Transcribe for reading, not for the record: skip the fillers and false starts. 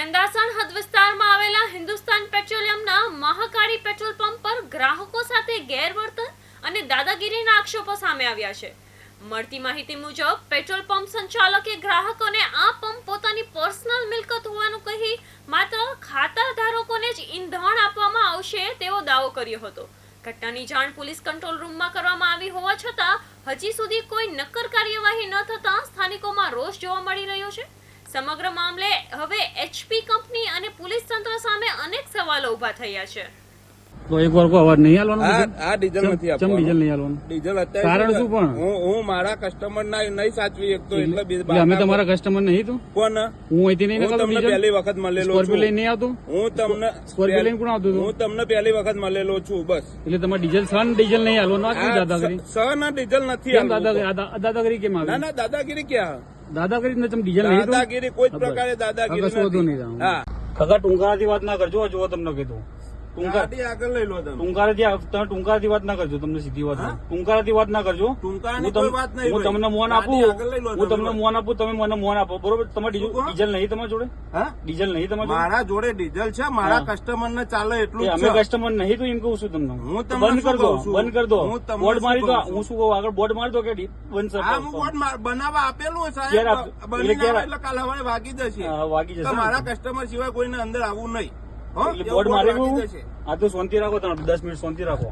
કેન્દાસણ હદ વિસ્તારમાં આવેલા હિન્દુસ્તાન પેટ્રોલિયમના મહાકાળી પેટ્રોલ પંપ પર ગ્રાહકો સાથે ગેરવર્તન અને દાદાગીરીના આક્ષેપો સામે આવ્યા છે। મળતી માહિતી મુજબ પેટ્રોલ પંપ સંચાલકે ગ્રાહકોને આ પંપ પોતાની પર્સનલ મિલકત હોવાનું કહી માત્ર ખાતા ધારકોને જ ઈંધણ આપવામાં આવશે તેવો દાવો કર્યો હતો। ઘટનાની જાણ પોલીસ કંટ્રોલ રૂમમાં કરવામાં આવી હોવા છતાં હજી સુધી કોઈ નક્કર કાર્યવાહી ન થતા સ્થાનિકોમાં રોષ જોવા મળી રહ્યો છે। સમગ્ર મામલે હવે એચપી કંપની અને પોલીસ તંત્ર સામે અનેક સવાલો ઉભા થયા છે। તો એક વાર અવાજ નહીં આલવાનો? આ ડીઝલ નથી ચમ ડીઝલ નહીં આલવાનું? ડીઝલ અત્યારે કારણ શું પણ? હું મારા કસ્ટમર ના નહીં સાચવી શકતો એટલે અમે તમારા કસ્ટમર નહીં તું કોણ હું અહીંથી નહીં હું તમને પહેલી વખત મળેલો સ્કોર્પિયો છું લઈને નહીં આવતું? હું તમને સ્કોર્પિયો લઈને કોણ આવતું હતું? હું તમને પહેલી વખત મળેલો છું બસ। એટલે તમારે ડીઝલ સન ડીઝલ નહીં આલવાનું? આ કેવી દાદાગીરી? સહના ડીઝલ નથી કેમ આવતું? દાદાગીરી કેમ આવી? ના ના દાદાગીરી ક્યાં? દાદાગીરી ને તમે ડીઝલ નહીં દાદાગીરી કોઈ જ પ્રકારે દાદાગીરી નથી। હા ખગા ટૂંકારાથી વાત ના કરજો, જો તમને કીધું ગાડી આગળ લઈ લો તમે। ટૂંકારાથી વાત ના કરજો, તમને સીધી વાત ટૂંકારાથી વાત ના કરજો। ટૂંકારાની કોઈ વાત નહીં હું તમને મોન આપું, હું તમને મોન આપું, તમે મને મોન આપો, બરોબર? તમારે ડીઝલ નહીં તમારી જોડે? હા ડીઝલ નહીં તમારી જોડે? મારા જોડે ડીઝલ છે, મારા કસ્ટમર ને ચાલે એટલું અમે કસ્ટમર નહીં તો એમ કહું છું તમને, હું તમને બંધ કરી દો, શું કહું છું? બંધ કરી દો, હું તમને બોર્ડ મારી શું દો। કહું છું? હું શું કહું આગળ બોર્ડ મારી દો કે બંધ હા હું બોર્ડ બનાવવા આપેલું સાહેબ, બની ના એટલે કાલ હવારે વાગી જશે। વાગી જશે મારા કસ્ટમર સિવાય કોઈને અંદર આવવું નહીં। એટલે બોર્ડ મારી આ તો શાંતિ રાખો, તમે 10 મિનિટ શાંતિ રાખો।